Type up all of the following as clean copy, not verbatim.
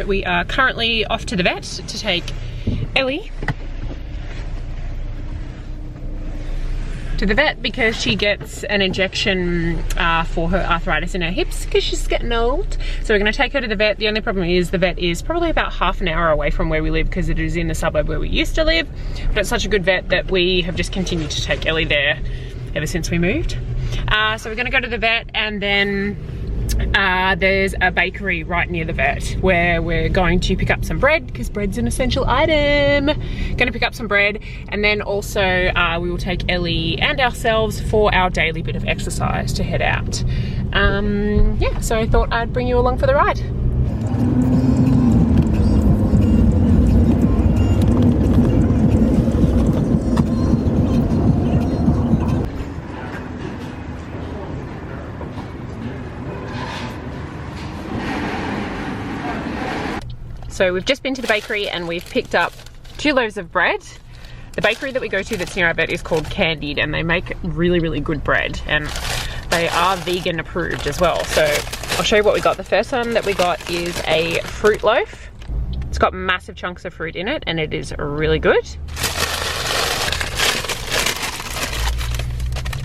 So we are currently off to the vet to take Ellie to the vet because she gets an injection for her arthritis in her hips because she's getting old. So we're going to take her to the vet. The only problem is the vet is probably about half an hour away from where we live because it is in the suburb where we used to live. But it's such a good vet that we have just continued to take Ellie there ever since we moved. So we're going to go to the vet, and then there's a bakery right near the vet where we're going to pick up some bread because bread's an essential item. Going to pick up some bread, and then also we will take Ellie and ourselves for our daily bit of exercise to head out. Yeah, so I thought I'd bring you along for the ride. So we've just been to the bakery and we've picked up 2 loaves of bread. The bakery that we go to that's near our vet is called Candied, and they make really, really good bread, and they are vegan approved as well. So I'll show you what we got. The first one that we got is a fruit loaf. It's got massive chunks of fruit in it and it is really good.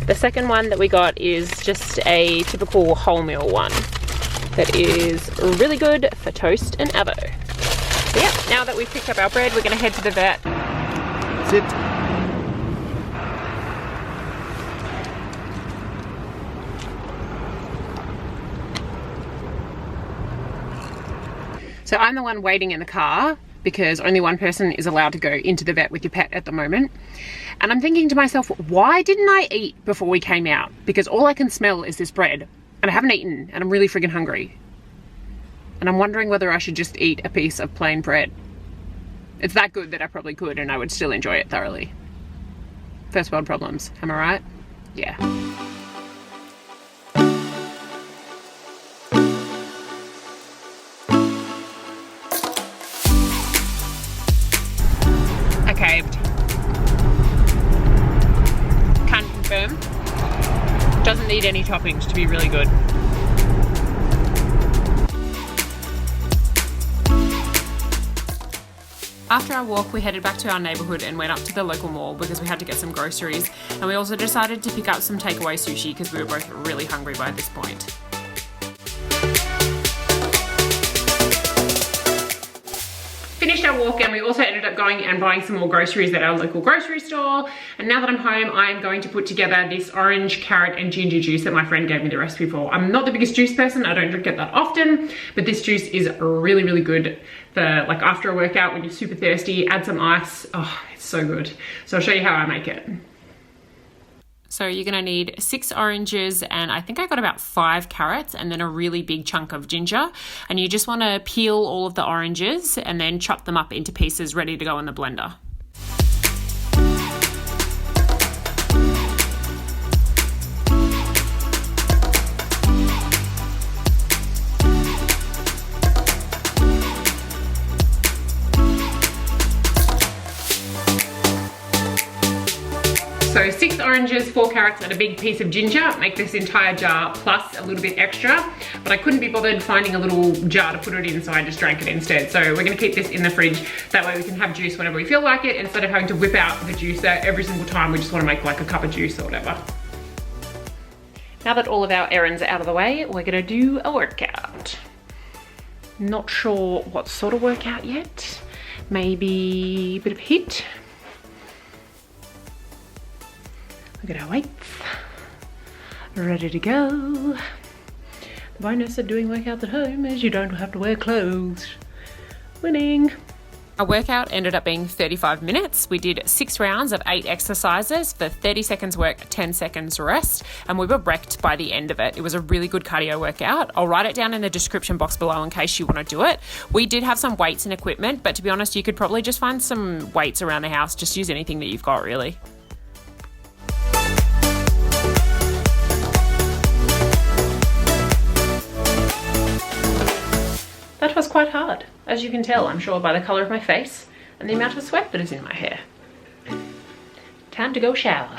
The second one that we got is just a typical wholemeal one that is really good for toast and avo. So yeah, now that we've picked up our bread, we're going to head to the vet. Sit. So I'm the one waiting in the car because only one person is allowed to go into the vet with your pet at the moment. And I'm thinking to myself, why didn't I eat before we came out? Because all I can smell is this bread and I haven't eaten and I'm really friggin' hungry. And I'm wondering whether I should just eat a piece of plain bread. It's that good that I probably could and I would still enjoy it thoroughly. First world problems, am I right? Yeah. I caved. Can confirm. Doesn't need any toppings to be really good. After our walk, we headed back to our neighbourhood and went up to the local mall because we had to get some groceries, and we also decided to pick up some takeaway sushi because we were both really hungry by this point. Finished our walk, and we also ended up going and buying some more groceries at our local grocery store. And now that I'm home, I'm going to put together this orange, carrot and ginger juice that my friend gave me the recipe for. I'm not the biggest juice person, I don't drink it that often, but this juice is really, really good for like after a workout when you're super thirsty. Add some ice. Oh, it's so good. So I'll show you how I make it. So you're gonna need 6 oranges, and I think I got about 5 carrots, and then a really big chunk of ginger. And you just wanna peel all of the oranges and then chop them up into pieces ready to go in the blender. So 6 oranges, 4 carrots and a big piece of ginger make this entire jar plus a little bit extra, but I couldn't be bothered finding a little jar to put it in, so I just drank it instead. So we're gonna keep this in the fridge, that way we can have juice whenever we feel like it instead of having to whip out the juicer every single time we just wanna make like a cup of juice or whatever. Now that all of our errands are out of the way, we're gonna do a workout. Not sure what sort of workout yet. Maybe a bit of HIIT. Look at our weights, ready to go. The bonus of doing workouts at home is you don't have to wear clothes. Winning. Our workout ended up being 35 minutes. We did 6 rounds of 8 exercises for 30 seconds work, 10 seconds rest, and we were wrecked by the end of it. It was a really good cardio workout. I'll write it down in the description box below in case you want to do it. We did have some weights and equipment, but to be honest, you could probably just find some weights around the house. Just use anything that you've got, really. That was quite hard, as you can tell, I'm sure, by the colour of my face and the amount of sweat that is in my hair. Time to go shower.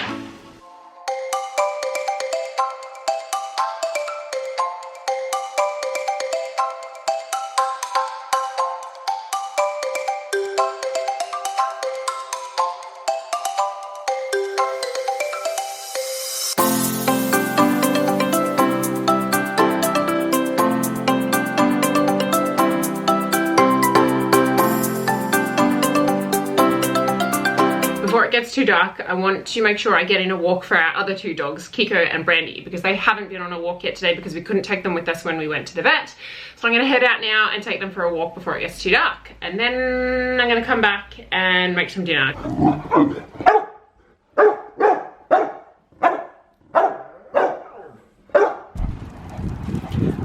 gets too dark, I want to make sure I get in a walk for our other two dogs, Kiko and Brandy, because they haven't been on a walk yet today because we couldn't take them with us when we went to the vet. So I'm gonna head out now and take them for a walk before it gets too dark. And then I'm gonna come back and make some dinner.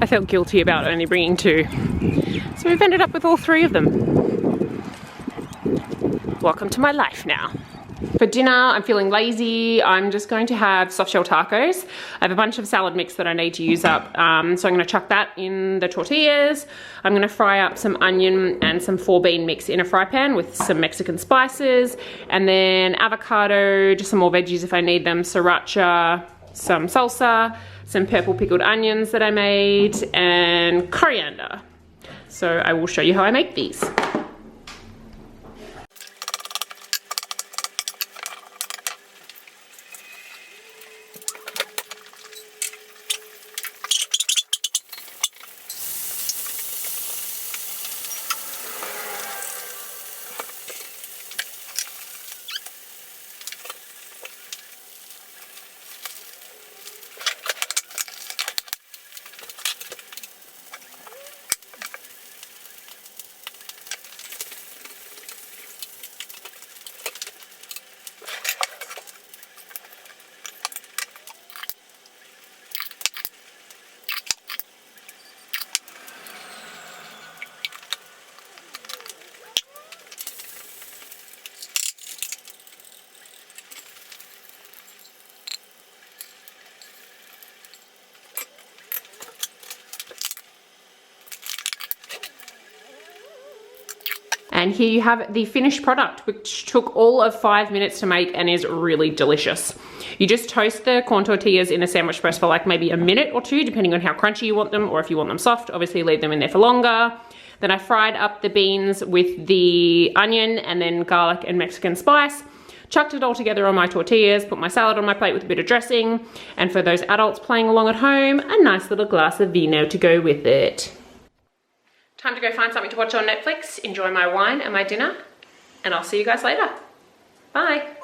I felt guilty about only bringing two, so we've ended up with all three of them. Welcome to my life now. For dinner, I'm feeling lazy. I'm just going to have soft shell tacos. I have a bunch of salad mix that I need to use up, so I'm gonna chuck that in the tortillas. I'm gonna fry up some onion and some 4-bean mix in a fry pan with some Mexican spices, and then avocado, just some more veggies if I need them, sriracha, some salsa, some purple pickled onions that I made, and coriander. So I will show you how I make these. And here you have the finished product, which took all of 5 minutes to make and is really delicious. You just toast the corn tortillas in a sandwich press for like maybe a minute or two, depending on how crunchy you want them, or if you want them soft, obviously leave them in there for longer. Then I fried up the beans with the onion and then garlic and Mexican spice, chucked it all together on my tortillas, put my salad on my plate with a bit of dressing, and for those adults playing along at home, a nice little glass of vino to go with it. Time to go find something to watch on Netflix, enjoy my wine and my dinner, and I'll see you guys later. Bye.